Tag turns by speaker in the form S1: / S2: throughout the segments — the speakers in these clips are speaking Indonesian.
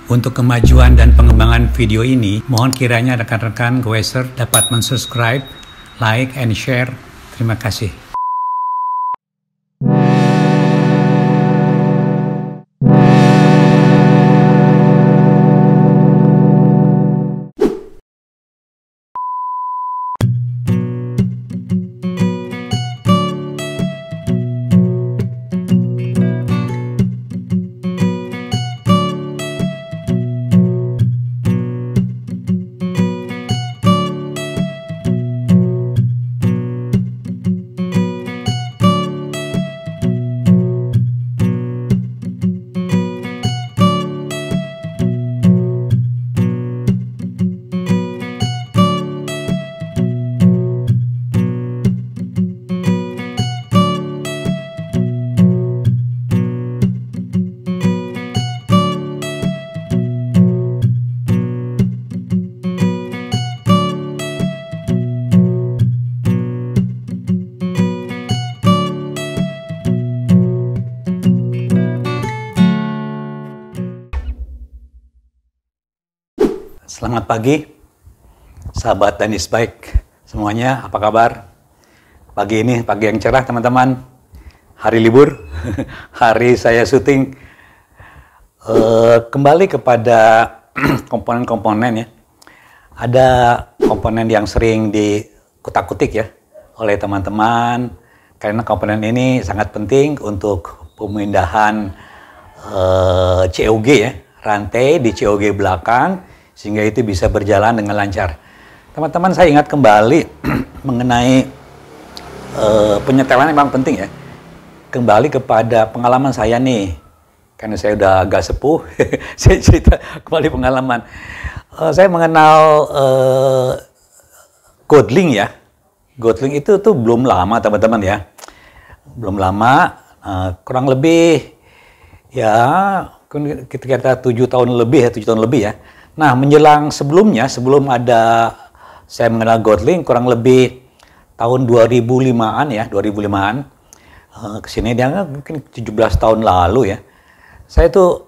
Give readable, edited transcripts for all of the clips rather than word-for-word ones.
S1: Untuk kemajuan dan pengembangan video ini, mohon kiranya rekan-rekan Goeser dapat mensubscribe, like, and share. Terima kasih. Selamat pagi, sahabat tenis bike semuanya, apa kabar? Pagi ini, pagi yang cerah teman-teman, hari libur, hari saya syuting. Kembali kepada komponen-komponen ya. Ada komponen yang sering dikutak-kutik ya oleh teman-teman, karena komponen ini sangat penting untuk pemindahan COG ya, rantai di COG belakang, sehingga itu bisa berjalan dengan lancar. Teman-teman, saya ingat kembali mengenai penyetelan memang penting ya. Kembali kepada pengalaman saya nih, karena saya udah agak sepuh, saya cerita kembali pengalaman. Saya mengenal Goldling ya. Goldling itu tuh belum lama teman-teman ya. Belum lama, kurang lebih ya kita 7 tahun lebih ya, 7 tahun lebih ya. Nah, menjelang sebelumnya, sebelum ada saya mengenal Goldling, kurang lebih tahun 2005-an ya, 2005-an. Kesini dia mungkin 17 tahun lalu ya. Saya tuh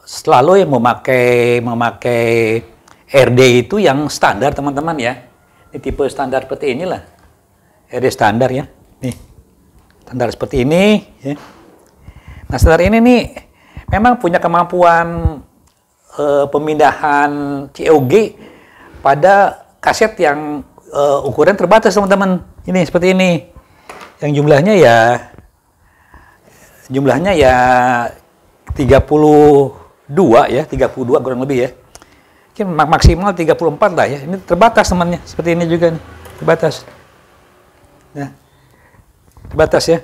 S1: selalu yang memakai RD itu yang standar teman-teman ya. Ini tipe standar seperti inilah. RD standar ya. Nih, standar seperti ini ya. Nah, standar ini nih memang punya kemampuan pemindahan COG pada kaset yang ukuran terbatas teman-teman. Ini seperti ini. Yang jumlahnya ya 32 ya, 32 kurang lebih ya. Mungkin maksimal 34 lah ya. Ini terbatas temannya. Seperti ini juga nih, terbatas. Nah, terbatas ya.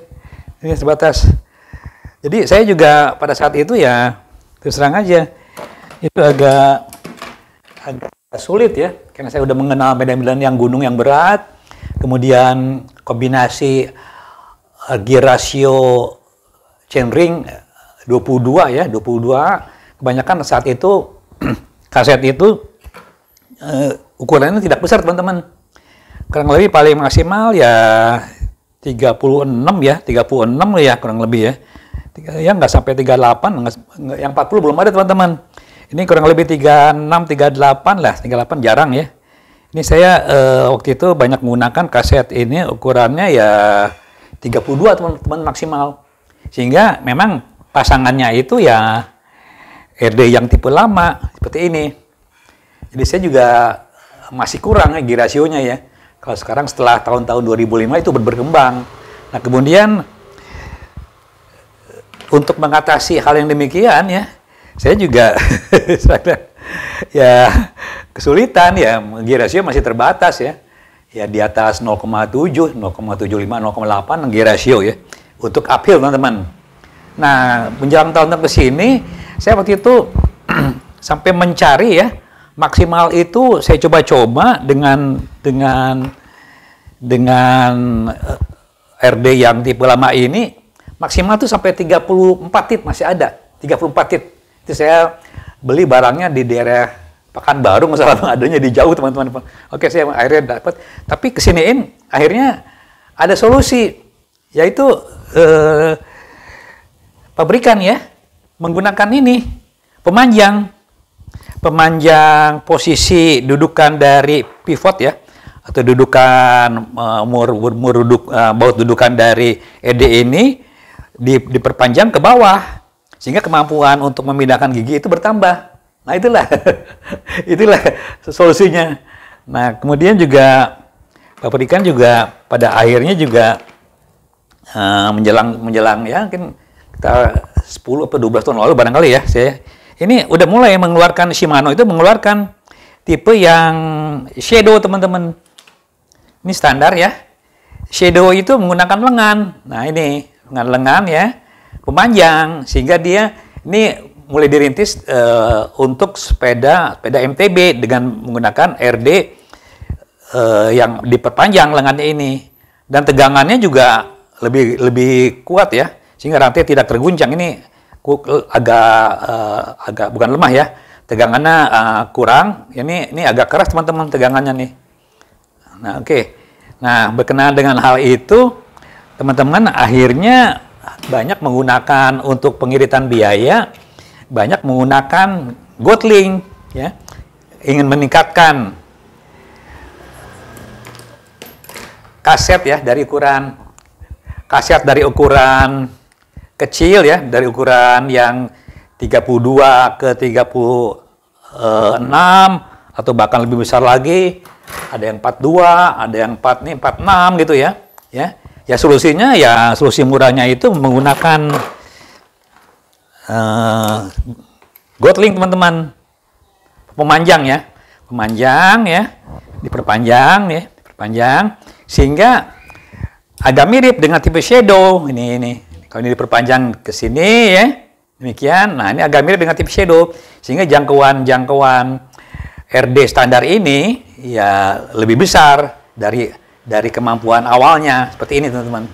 S1: Ini terbatas. Jadi saya juga pada saat itu ya terus terang aja itu agak sulit ya, karena saya udah mengenal medan-medan yang gunung yang berat, kemudian kombinasi gear ratio chainring 22 ya, 22. Kebanyakan saat itu kaset itu ukurannya tidak besar teman-teman, kurang lebih paling maksimal ya 36 ya, 36 ya kurang lebih ya. Ya nggak sampai 38, yang 40 belum ada teman-teman. Ini kurang lebih 36, 38 lah, 38 jarang ya. Ini saya waktu itu banyak menggunakan kaset ini ukurannya ya 32 teman-teman maksimal. Sehingga memang pasangannya itu ya RD yang tipe lama seperti ini. Jadi saya juga masih kurang ya gear ratio-nya ya. Kalau sekarang setelah tahun-tahun 2005 itu berkembang. Nah, kemudian untuk mengatasi hal yang demikian ya, saya juga ya kesulitan ya, gear ratio masih terbatas ya. Ya di atas 0,7, 0,75, 0,8 gear ratio ya. Untuk uphill teman-teman. Nah, menjelang tahun-tahun ke sini, saya waktu itu sampai mencari ya, maksimal itu saya coba-coba dengan RD yang tipe lama ini, maksimal tuh sampai 34 tit masih ada, 34 tit. Itu saya beli barangnya di daerah Pekanbaru, masalah adanya di jauh teman-teman. Oke, saya akhirnya dapat. Tapi kesiniin akhirnya ada solusi, yaitu pabrikan ya. menggunakan ini pemanjang posisi dudukan dari pivot ya, atau dudukan baut dudukan dari RD ini diperpanjang ke bawah sehingga kemampuan untuk memindahkan gigi itu bertambah. Nah itulah itulah solusinya. Nah kemudian juga Pak Pedikan juga pada akhirnya juga menjelang ya mungkin kita 10 atau 12 tahun lalu barangkali ya, saya ini udah mulai mengeluarkan, Shimano itu mengeluarkan tipe yang shadow teman-teman. Ini standar ya. Shadow itu menggunakan lengan. Nah ini dengan lengan ya, pemanjang sehingga dia ini mulai dirintis untuk sepeda MTB dengan menggunakan RD yang diperpanjang lengannya ini, dan tegangannya juga lebih kuat ya, sehingga rantai tidak terguncang. Ini agak bukan lemah ya, tegangannya kurang. Ini agak keras teman-teman tegangannya nih. Nah oke. Nah berkenaan dengan hal itu teman-teman akhirnya banyak menggunakan untuk pengiritan biaya, banyak menggunakan Gotling ya, ingin meningkatkan kaset ya dari ukuran kecil ya, dari ukuran yang 32 ke 36 atau bahkan lebih besar lagi, ada yang 42, ada yang 46 gitu ya. Ya solusinya ya solusi murahnya itu menggunakan Gotling teman-teman, pemanjang ya, diperpanjang sehingga agak mirip dengan tipe shadow ini. Kalau ini diperpanjang ke sini ya, demikian. Nah ini agak mirip dengan tipe shadow sehingga jangkauan RD standar ini ya lebih besar dari kemampuan awalnya, seperti ini teman-teman.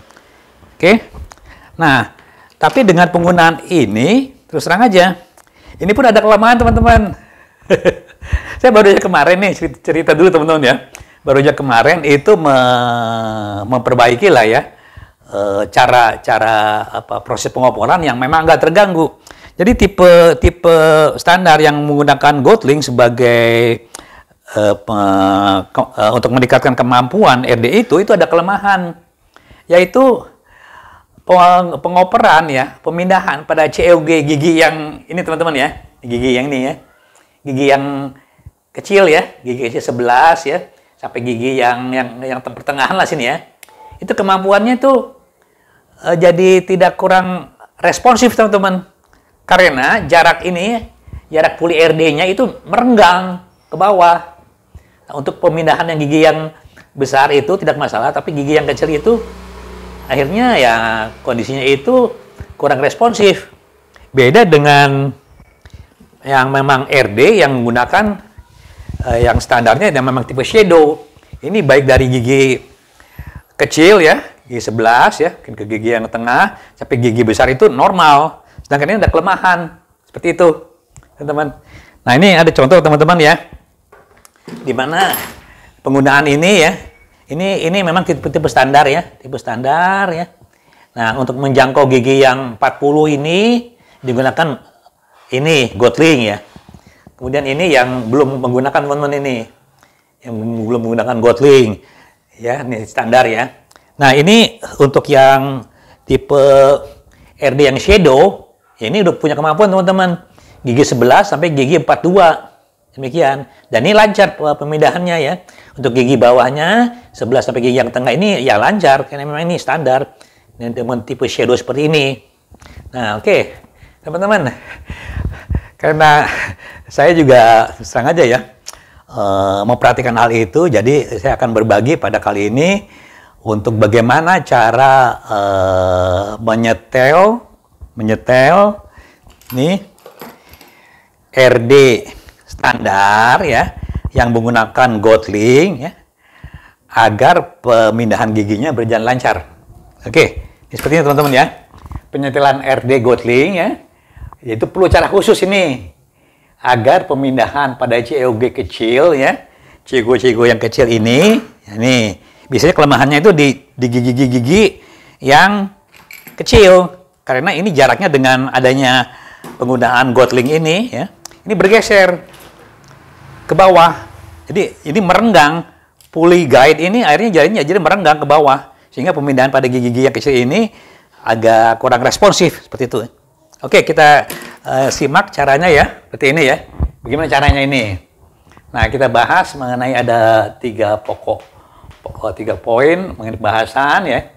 S1: Oke. Nah, tapi dengan penggunaan ini terus terang aja, ini pun ada kelemahan teman-teman. Saya baru aja kemarin nih cerita dulu teman-teman ya. Baru aja kemarin itu memperbaiki lah ya cara proses pengoporan yang memang nggak terganggu. Jadi tipe standar yang menggunakan Gotling sebagai untuk meningkatkan kemampuan RD itu ada kelemahan, yaitu pengoperan ya, pemindahan pada COG gigi yang ini teman-teman ya, gigi yang ini ya, gigi yang kecil ya, gigi kecil 11 ya, sampai gigi yang pertengahan lah sini ya, itu kemampuannya itu jadi tidak kurang responsif teman-teman, karena jarak puli RD-nya itu merenggang ke bawah. Nah, untuk pemindahan yang gigi yang besar itu tidak masalah, tapi gigi yang kecil itu akhirnya ya kondisinya itu kurang responsif. Beda dengan yang memang RD yang menggunakan yang standarnya yang memang tipe shadow. Ini baik dari gigi kecil ya, gigi 11 ya, ke gigi yang tengah sampai gigi besar itu normal. Sedangkan ini ada kelemahan seperti itu, teman-teman. Nah ini ada contoh teman-teman ya, di mana penggunaan ini ya, ini memang tipe standar ya, Nah untuk menjangkau gigi yang 40 ini digunakan ini Gotling ya. Kemudian ini yang belum menggunakan teman-teman ini, yang belum menggunakan Gotling ya, ini standar ya. Nah ini untuk yang tipe RD yang shadow, ya ini udah punya kemampuan teman-teman, gigi 11 sampai gigi 42. Demikian. Dan ini lancar pemindahannya ya. Untuk gigi bawahnya 11 sampai gigi yang tengah ini ya lancar karena memang ini standar dengan tipe shadow seperti ini. Nah, oke. Teman-teman. Karena saya juga serang aja ya memperhatikan hal itu, jadi saya akan berbagi pada kali ini untuk bagaimana cara menyetel nih RD standar ya, yang menggunakan Gotling ya, agar pemindahan giginya berjalan lancar. Oke, ini seperti ini teman-teman ya, penyetelan RD Gotling ya, yaitu perlu cara khusus ini agar pemindahan pada COG kecil ya, cigo yang kecil ini, ya nih biasanya kelemahannya itu di gigi-gigi yang kecil, karena ini jaraknya dengan adanya penggunaan Gotling ini ya, ini bergeser ke bawah. Jadi ini merenggang, pulley guide ini akhirnya jadinya jadi merenggang ke bawah, sehingga pemindahan pada gigi-gigi yang kecil ini agak kurang responsif seperti itu. Oke, kita simak caranya ya, seperti ini ya. Bagaimana caranya ini? Nah, kita bahas mengenai ada tiga poin mengenai bahasan ya.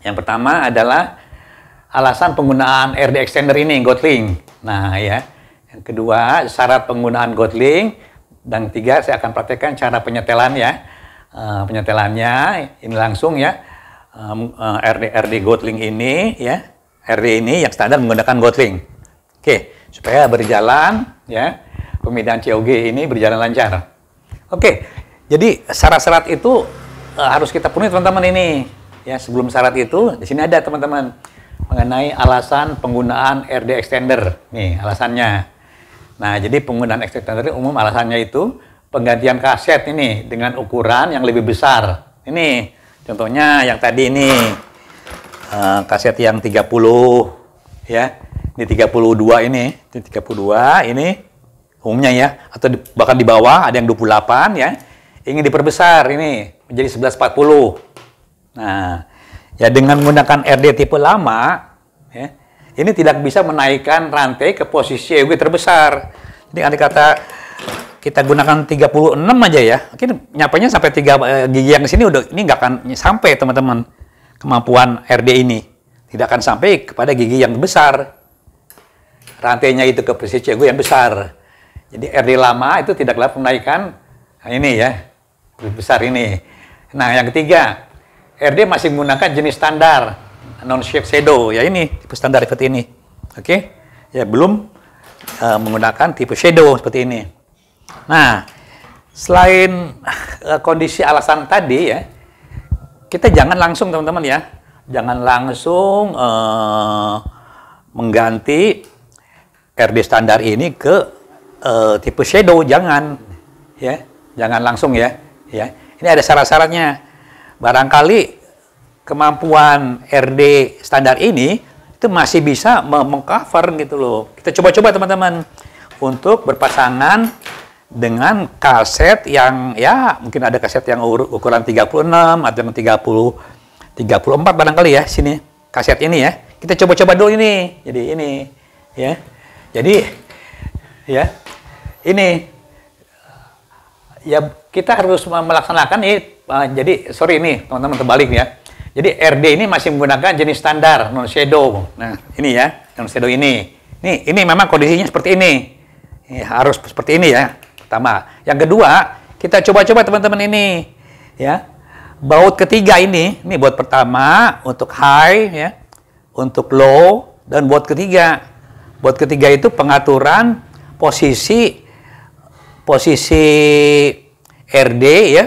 S1: Yang pertama adalah alasan penggunaan RD extender ini, Gotling. Nah, ya. Yang kedua, syarat penggunaan Gotling. Dan tiga, saya akan praktekkan cara penyetelan ya. Penyetelannya ini langsung ya. RD Gotling ini ya. RD ini yang standar menggunakan Gotling. Oke, supaya berjalan ya. Pemindahan COG ini berjalan lancar. Oke, jadi syarat-syarat itu harus kita penuhi teman-teman ini. Ya, sebelum syarat itu, di sini ada teman-teman mengenai alasan penggunaan RD extender. Nih, alasannya. Nah, jadi penggunaan extender umum alasannya itu penggantian kaset ini dengan ukuran yang lebih besar. Ini, contohnya yang tadi ini kaset yang 30 ya. Ini 32 ini, 32 ini umumnya ya, atau bahkan di bawah ada yang 28 ya, ingin diperbesar ini menjadi 1140. Nah, ya dengan menggunakan RD tipe lama, ya, ini tidak bisa menaikkan rantai ke posisi EUG terbesar. Jadi andai kata kita gunakan 36 aja ya, mungkin nyapanya sampai 3 gigi yang sini udah ini nggak akan sampai teman-teman kemampuan RD ini, tidak akan sampai kepada gigi yang besar. Rantainya itu ke posisi EUG yang besar. Jadi RD lama itu tidak dapat menaikkan ini ya, lebih besar ini. Nah, yang ketiga, RD masih menggunakan jenis standar non-shape shadow ya, ini tipe standar seperti ini. Oke, ya belum menggunakan tipe shadow seperti ini. Nah, selain kondisi alasan tadi ya, kita jangan langsung teman-teman ya, jangan langsung mengganti RD standar ini ke tipe shadow, jangan ya, jangan langsung ya. Ini ada syarat-syaratnya. Barangkali kemampuan RD standar ini itu masih bisa mengcover gitu loh. Kita coba-coba teman-teman untuk berpasangan dengan kaset yang ya mungkin ada kaset yang ukuran 36 atau yang 34 barangkali ya, sini kaset ini ya. Kita coba-coba dulu ini. Jadi ini ya. Jadi ya ini ya kita harus melaksanakan ini. Jadi sorry ini teman-teman terbalik ya. Jadi RD ini masih menggunakan jenis standar non shadow. Nah ini ya non shadow ini. Ini memang kondisinya seperti ini. Harus seperti ini ya. Pertama. Yang kedua kita coba-coba teman-teman ini ya. Baut ketiga ini baut pertama untuk high ya, untuk low dan baut ketiga. Baut ketiga itu pengaturan posisi RD ya,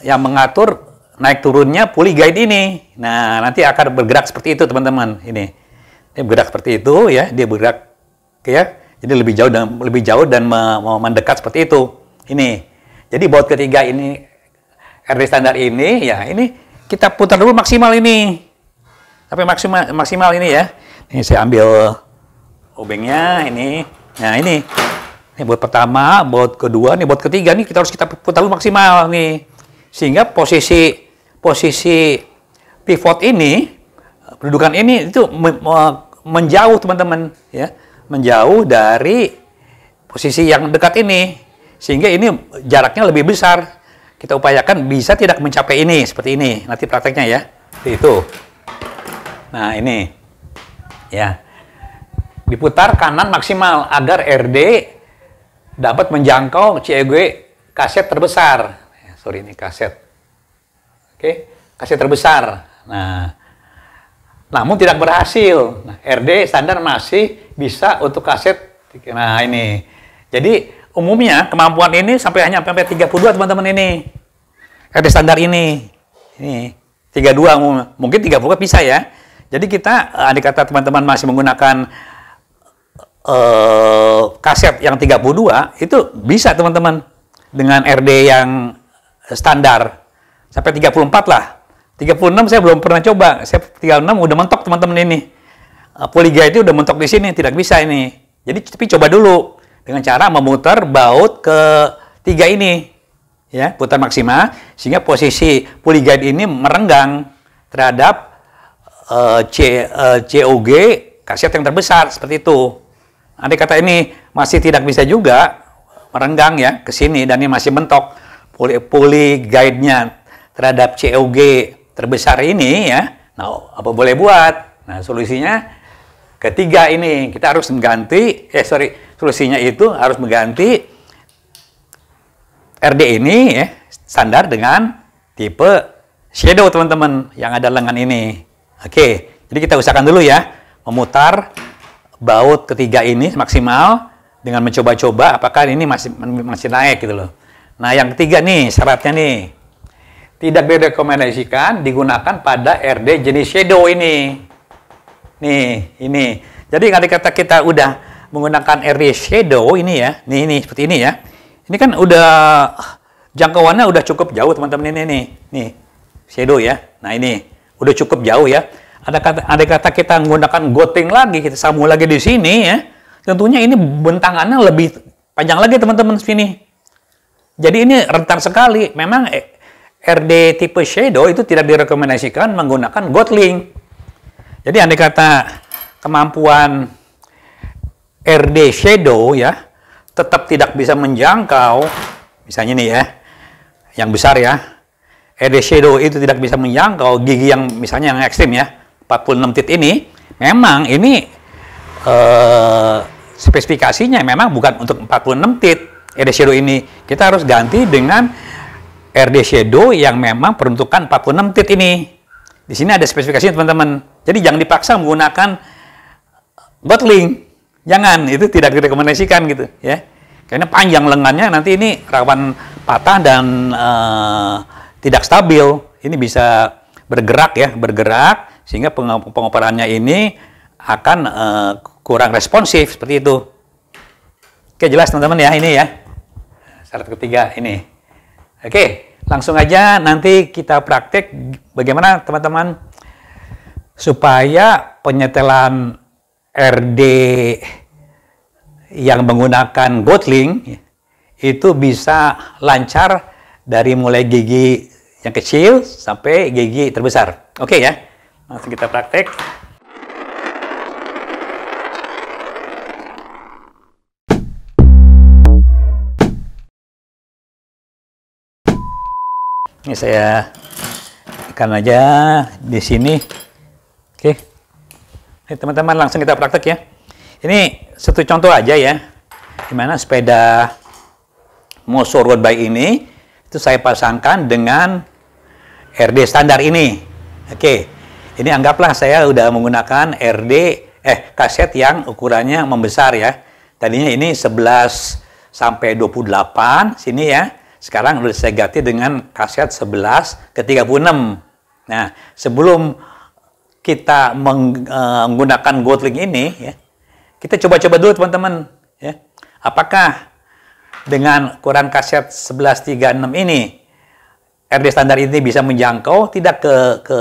S1: yang mengatur naik turunnya pulley guide ini. Nah, nanti akan bergerak seperti itu teman-teman. Ini bergerak seperti itu ya, dia bergerak ya. Jadi lebih jauh dan mendekat seperti itu. Ini. Jadi baut ketiga ini RD standar ini ya, ini kita putar dulu maksimal ini. Sampai maksimal ini ya. Ini saya ambil obengnya ini. Nah, ini baut pertama, baut kedua, nih baut ketiga nih kita putar dulu maksimal nih. Sehingga posisi pivot ini, kedudukan ini itu menjauh teman-teman ya. Menjauh dari posisi yang dekat ini. Sehingga ini jaraknya lebih besar. Kita upayakan bisa tidak mencapai ini seperti ini. Nanti prakteknya ya. Seperti itu. Nah, ini ya. Diputar kanan maksimal agar RD dapat menjangkau CEG kaset terbesar. Sorry, ini kaset. Oke, kaset terbesar. Nah, namun tidak berhasil. Nah, RD standar masih bisa untuk kaset. Nah, ini. Jadi, umumnya kemampuan ini hanya sampai 32 teman-teman ini. RD standar ini. Ini 32 mungkin 30 bisa ya. Jadi kita andai kata teman-teman masih menggunakan kaset yang 32 itu bisa teman-teman dengan RD yang standar sampai 34 lah. 36 saya belum pernah coba. Saya 36 udah mentok teman-teman ini. Polyguide itu udah mentok di sini, tidak bisa ini. Jadi tapi coba dulu dengan cara memutar baut ke 3 ini, ya, putar maksimal sehingga posisi polyguide ini merenggang terhadap COG kaset yang terbesar seperti itu. Andai kata ini masih tidak bisa juga merenggang ya ke sini dan ini masih mentok polyguide-nya terhadap COG terbesar ini ya. Nah, apa boleh buat? Nah, solusinya ketiga ini, kita harus mengganti, solusinya itu harus mengganti RD ini ya, standar dengan tipe shadow teman-teman, yang ada lengan ini. Oke, jadi kita usahakan dulu ya, memutar baut ketiga ini maksimal, dengan mencoba-coba apakah ini masih naik gitu loh. Nah, yang ketiga nih, syaratnya nih, tidak direkomendasikan digunakan pada RD jenis shadow ini. Nih, ini. Jadi kalau kata kita udah menggunakan RD shadow ini ya, nih seperti ini ya. Ini kan udah jangkauannya udah cukup jauh teman-teman ini nih shadow ya. Nah ini udah cukup jauh ya. Ada kata kita menggunakan goting lagi, kita sambung lagi di sini ya. Tentunya ini bentangannya lebih panjang lagi teman-teman sini. Jadi ini rentan sekali. Memang RD tipe shadow itu tidak direkomendasikan menggunakan gotling. Jadi andai kata kemampuan RD shadow ya tetap tidak bisa menjangkau, misalnya nih ya, yang besar ya, RD shadow itu tidak bisa menjangkau gigi yang misalnya yang ekstrim ya, 46 tit ini, memang ini spesifikasinya memang bukan untuk 46 tit RD shadow ini. Kita harus ganti dengan RD shadow yang memang peruntukan 46 tit ini. Di sini ada spesifikasinya teman-teman. Jadi jangan dipaksa menggunakan gotling. Jangan, itu tidak direkomendasikan gitu ya. Karena panjang lengannya nanti ini rawan patah dan tidak stabil. Ini bisa bergerak ya, bergerak sehingga pengoperannya ini akan kurang responsif seperti itu. Oke, jelas teman-teman ya ini ya. Syarat ketiga ini. Oke, langsung aja nanti kita praktek bagaimana teman-teman supaya penyetelan RD yang menggunakan gotling itu bisa lancar dari mulai gigi yang kecil sampai gigi terbesar. Oke ya, langsung kita praktek. Ini saya ikan aja di sini. Oke. Ini teman-teman langsung kita praktek ya. Ini satu contoh aja ya. Dimana sepeda Moso Road Bike ini itu saya pasangkan dengan RD standar ini. Oke. Ini anggaplah saya udah menggunakan kaset yang ukurannya membesar ya. Tadinya ini 11 sampai 28 sini ya. Sekarang udah saya ganti dengan kaset 11 ke 36. Nah, sebelum kita menggunakan gotling ini, ya, kita coba-coba dulu teman-teman. Ya. Apakah dengan ukuran kaset 1136 ini, RD standar ini bisa menjangkau tidak ke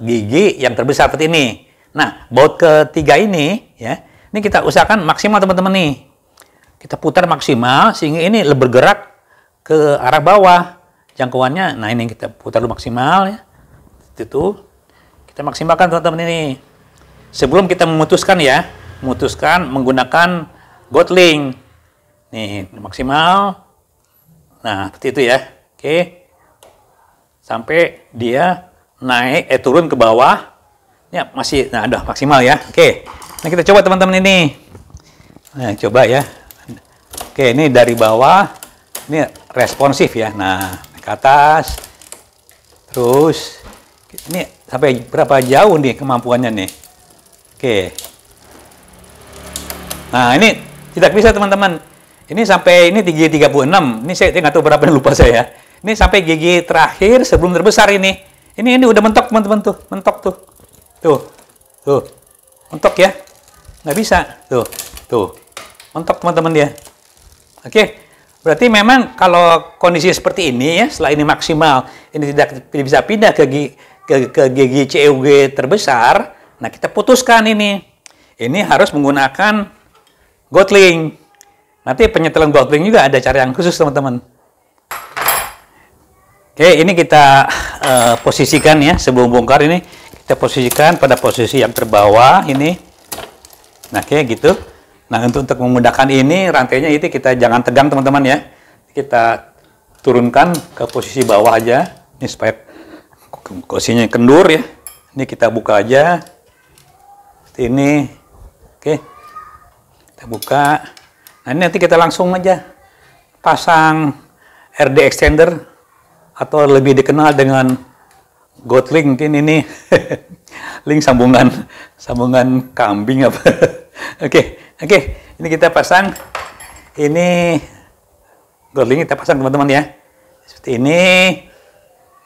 S1: gigi yang terbesar seperti ini. Nah, baut ketiga ini, ya, ini kita usahakan maksimal teman-teman nih. Kita putar maksimal sehingga ini bergerak ke arah bawah jangkauannya. Nah ini kita putar dulu maksimal ya. Itu kita maksimalkan teman-teman ini. Sebelum kita memutuskan ya, memutuskan menggunakan gotling. Nih maksimal. Nah seperti itu ya. Oke. Sampai dia naik turun ke bawah. Ya masih, nah udah maksimal ya. Oke. Nah kita coba teman-teman ini. Nah coba ya. Oke ini dari bawah. Ini responsif ya. Nah, ke atas. Terus ini sampai berapa jauh nih kemampuannya nih. Oke. Nah, ini tidak bisa teman-teman. Ini sampai ini gigi 36. Ini saya nggak tahu berapa, lupa saya. Ini sampai gigi terakhir sebelum terbesar ini. Ini udah mentok teman-teman tuh. Mentok tuh. Tuh. Mentok ya. Nggak bisa. Tuh. Mentok teman-teman dia. Oke. Berarti memang kalau kondisi seperti ini ya, setelah ini maksimal, ini tidak bisa pindah ke gigi COG terbesar, nah kita putuskan ini. ini harus menggunakan Gatling. Nanti penyetelan Gatling juga ada cara yang khusus, teman-teman. Oke, ini kita posisikan ya, sebelum bongkar ini kita posisikan pada posisi yang terbawah ini. Nah, kayak gitu. Nah, untuk memudahkan ini, rantainya itu kita jangan tegang, teman-teman ya. Kita turunkan ke posisi bawah aja. Ini supaya kursinya kendur ya. Ini kita buka aja. Seperti ini. Oke. Kita buka. Nah, ini nanti kita langsung aja pasang RD extender atau lebih dikenal dengan Gatling, mungkin ini link sambungan kambing apa. Oke, ini kita pasang. Ini Gatling kita pasang, teman-teman ya. Seperti ini.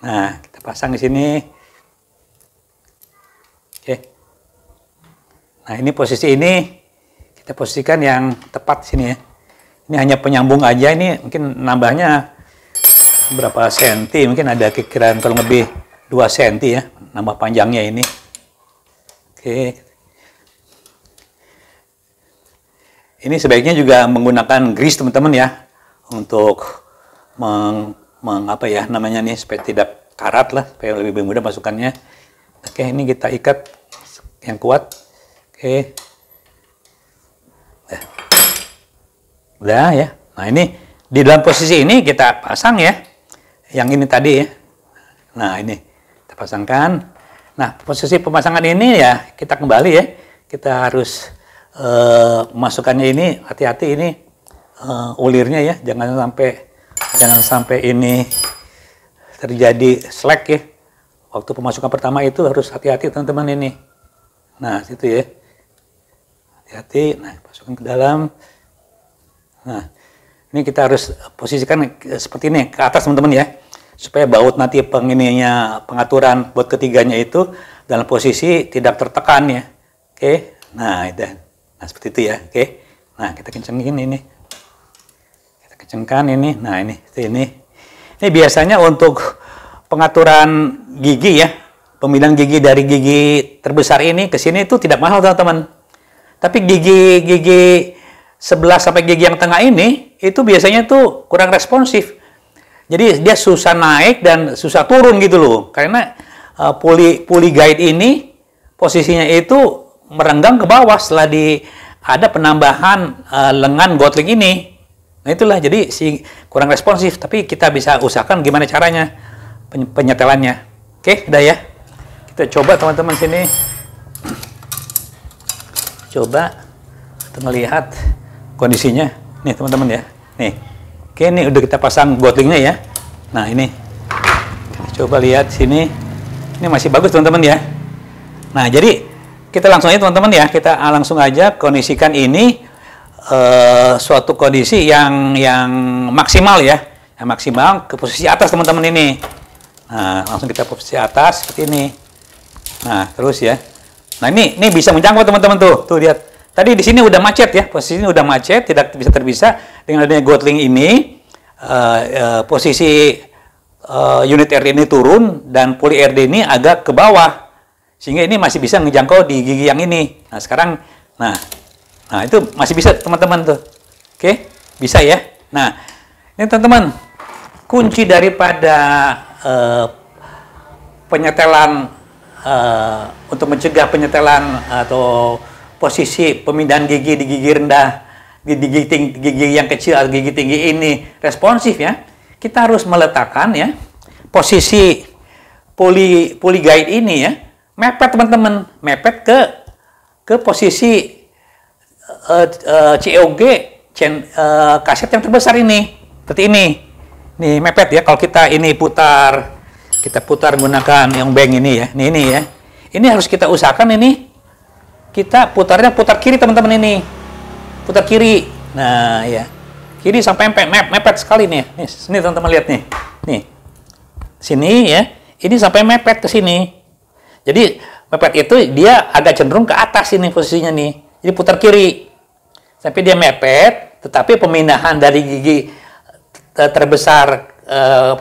S1: Nah, kita pasang di sini. Oke. Nah, ini posisi ini kita posisikan yang tepat sini ya. Ini hanya penyambung aja, ini mungkin nambahnya berapa senti, mungkin ada kira-kira kurang lebih 2 senti ya, nambah panjangnya ini. Oke. Ini sebaiknya juga menggunakan grease, teman-teman ya, untuk apa ya namanya nih, supaya tidak karat lah, supaya lebih mudah masukannya. Oke, ini kita ikat yang kuat. Oke. Udah ya. Nah, ini di dalam posisi ini kita pasang ya. Yang ini tadi ya. Nah, ini kita pasangkan. Nah, posisi pemasangan ini ya kita kembali ya. Kita harus masukkannya ini, hati-hati ini ulirnya ya. Jangan sampai ini terjadi slack ya. Waktu pemasukan pertama itu harus hati-hati, teman-teman ini. Nah, situ ya. Hati-hati. Nah, masukkan ke dalam. Nah, ini kita harus posisikan seperti ini ke atas, teman-teman ya, supaya baut nanti pengaturan baut ketiganya itu dalam posisi tidak tertekan ya. Oke, nah seperti itu ya. Oke, nah kita kencengin ini, kita kencengkan ini. Nah ini biasanya untuk pengaturan gigi ya, pemilihan gigi dari gigi terbesar ini ke sini itu tidak mahal, teman-teman. Tapi gigi sebelah sampai gigi yang tengah ini itu biasanya tuh kurang responsif. Jadi dia susah naik dan susah turun gitu loh. Karena pulley guide ini posisinya itu merenggang ke bawah setelah ada penambahan lengan Gatling ini. Nah, itulah jadi kurang responsif, tapi kita bisa usahakan gimana caranya penyetelannya. Oke, udah ya. Kita coba, teman-teman, sini. Coba kita melihat kondisinya, nih teman-teman ya, nih, oke, ini udah kita pasang Gatlingnya ya. Nah ini, kita coba lihat sini, ini masih bagus, teman-teman ya. Nah, jadi kita langsung aja, teman-teman ya, kita langsung aja kondisikan ini suatu kondisi yang maksimal ya, yang maksimal ke posisi atas, teman-teman ini. Nah, langsung kita posisi atas seperti ini. Nah, terus ya. Nah, ini bisa menjangkau, teman-teman tuh lihat. Tadi di sini udah macet ya, posisi ini udah macet, tidak bisa terbisa. Dengan adanya Gatling ini, posisi unit RD ini turun dan pulley RD ini agak ke bawah, sehingga ini masih bisa ngejangkau di gigi yang ini. Nah sekarang, nah itu masih bisa, teman-teman tuh, oke, bisa ya. Nah ini, teman-teman, kunci daripada penyetelan untuk mencegah penyetelan atau posisi pemindahan gigi di gigi rendah, di gigi yang kecil atau gigi tinggi ini responsif ya, kita harus meletakkan ya posisi pulley guide ini ya mepet, teman-teman, mepet ke posisi COG kaset yang terbesar ini, seperti ini. Nih mepet ya. Kalau kita ini putar menggunakan yang bank ini ya, ini ya, ini harus kita usahakan ini. Kita putar kiri, teman-teman, ini putar kiri. Nah ya, kiri sampai mepet sekali nih. Nih teman-teman lihat nih sini ya, ini sampai mepet ke sini. Jadi mepet itu dia agak cenderung ke atas ini posisinya nih. Jadi putar kiri sampai dia mepet, tetapi pemindahan dari gigi terbesar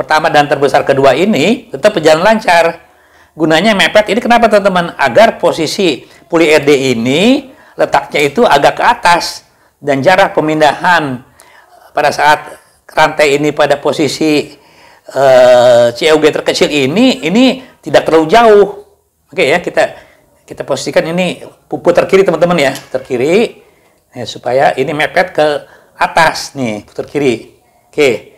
S1: pertama dan terbesar kedua ini tetap berjalan lancar. Gunanya mepet ini kenapa, teman-teman? Agar posisi pulley RD ini letaknya itu agak ke atas, dan jarak pemindahan pada saat rantai ini pada posisi COG terkecil ini tidak terlalu jauh. Oke ya, kita posisikan ini putar kiri teman-teman ya, putar kiri ya, supaya ini mepet ke atas nih, putar kiri. Oke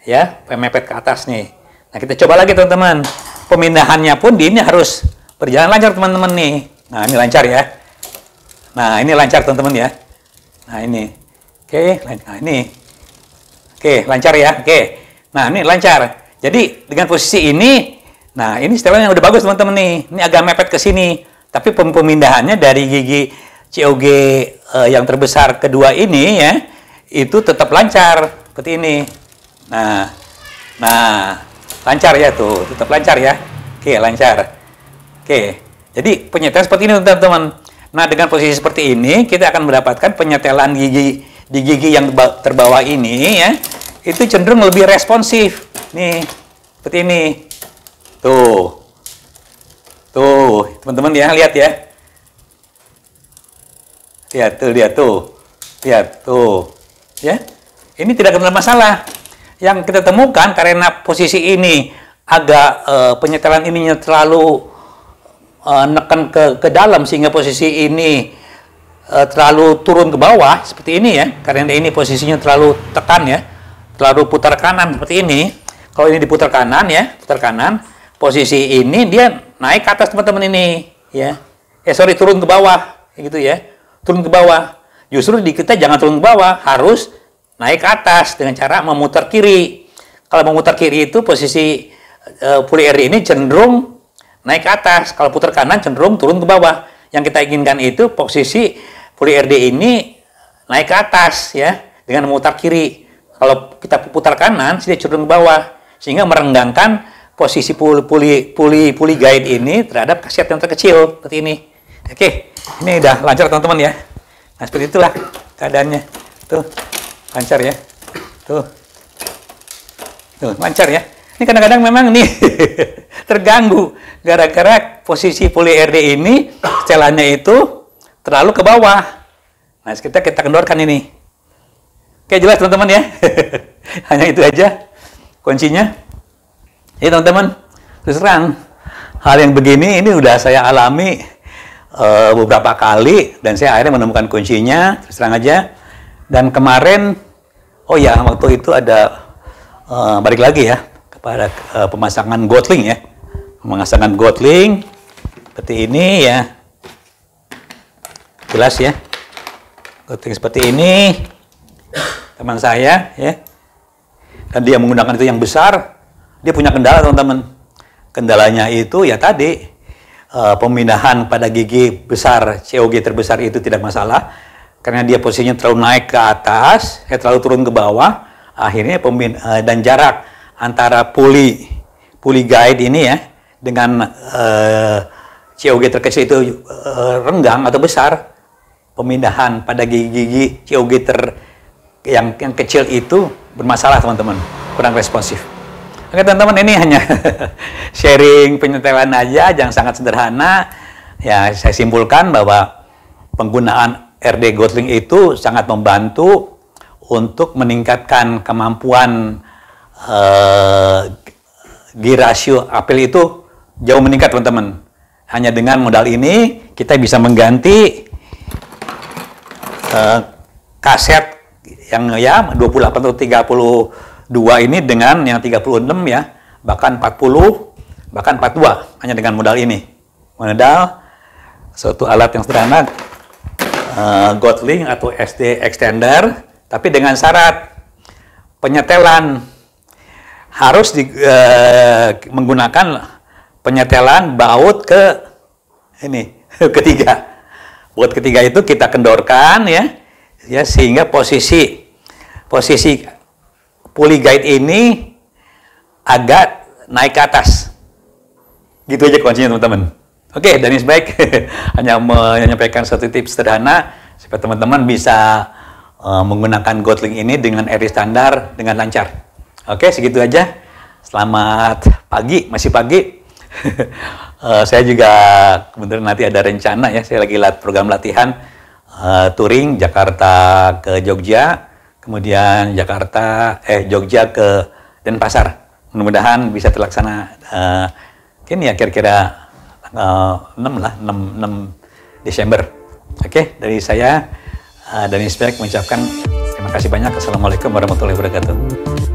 S1: ya, mepet ke atas nih. Nah, kita coba lagi teman-teman. Pemindahannya pun ini harus berjalan lancar teman-teman nih. Nah, ini lancar ya. Nah, ini lancar teman-teman ya. Nah, ini. Oke, nah ini. Oke, lancar ya. Oke. Nah, ini lancar. Jadi, dengan posisi ini, nah, ini setelan yang udah bagus teman-teman nih. Ini agak mepet ke sini. Tapi pemindahannya dari gigi COG yang terbesar kedua ini ya, itu tetap lancar seperti ini. Nah, lancar ya tuh, tetap lancar ya. Oke, lancar. Oke, jadi penyetelan seperti ini teman-teman. Nah, dengan posisi seperti ini, kita akan mendapatkan penyetelan gigi di gigi yang terbawah ini ya, itu cenderung lebih responsif. Nih, seperti ini. Tuh, teman-teman ya, lihat ya. Lihat tuh. Ya, ini tidak ada masalah. Yang kita temukan karena posisi ini agak penyetelan ininya terlalu neken ke dalam, sehingga posisi ini terlalu turun ke bawah seperti ini ya, karena ini posisinya terlalu tekan ya, terlalu putar kanan seperti ini. Kalau ini diputar kanan ya, putar kanan, posisi ini dia naik ke atas teman-teman ini ya, turun ke bawah gitu ya, turun ke bawah. Justru di kita jangan turun ke bawah, harus naik ke atas dengan cara memutar kiri. Kalau memutar kiri itu posisi puli RD ini cenderung naik ke atas. Kalau putar kanan cenderung turun ke bawah. Yang kita inginkan itu posisi puli RD ini naik ke atas ya, dengan memutar kiri. Kalau kita putar kanan, dia cenderung ke bawah, sehingga merenggangkan posisi puli guide ini terhadap khasiat yang terkecil seperti ini. Oke, ini udah lancar teman-teman ya. Nah, seperti itulah keadaannya. Tuh. Lancar ya, tuh lancar ya. Ini kadang-kadang memang nih terganggu gara-gara posisi puli RD ini setelannya itu terlalu ke bawah. Nah, kita kendorkan ini. Oke, jelas teman-teman ya. Hanya itu aja kuncinya. Ya teman-teman, terus terang hal yang begini ini udah saya alami beberapa kali, dan saya akhirnya menemukan kuncinya. Terus terang aja. Dan kemarin, oh ya, waktu itu ada balik lagi ya kepada pemasangan Gotling ya, pemasangan Gotling seperti ini ya, jelas ya, Gotling seperti ini, teman saya ya, dan dia menggunakan itu yang besar. Dia punya kendala teman-teman, kendalanya itu ya tadi pemindahan pada gigi besar COG terbesar itu tidak masalah. Karena dia posisinya terlalu naik ke atas, terlalu turun ke bawah, akhirnya dan jarak antara puli guide ini ya dengan COG terkecil itu renggang atau besar, pemindahan pada gigi COG yang kecil itu bermasalah teman-teman, kurang responsif. Oke teman-teman, ini hanya sharing penyetelan aja, yang sangat sederhana. Ya, saya simpulkan bahwa penggunaan RD Gotling itu sangat membantu untuk meningkatkan kemampuan gear ratio apel itu jauh meningkat teman-teman. Hanya dengan modal ini kita bisa mengganti kaset yang ya 28 atau 32 ini dengan yang 36 ya, bahkan 40, bahkan 42 hanya dengan modal ini. Modal suatu alat yang sederhana, Gotling atau SD extender, tapi dengan syarat penyetelan harus menggunakan penyetelan baut ke ini ketiga. Baut ketiga itu kita kendorkan ya, sehingga posisi puli guide ini agak naik ke atas. Gitu aja kuncinya teman-teman. Oke, dan ini baik hanya menyampaikan satu tips sederhana supaya teman-teman bisa menggunakan Gotling ini dengan RD standar dengan lancar. Oke, segitu aja. Selamat pagi, masih pagi. Saya juga kebetulan nanti ada rencana ya, saya lagi program latihan touring Jakarta ke Jogja, kemudian Jogja ke Denpasar. Mudah-mudahan bisa terlaksana mungkin ya kira-kira 6 Desember. Oke, dari saya Dani Spek mengucapkan terima kasih banyak. Assalamualaikum warahmatullahi wabarakatuh.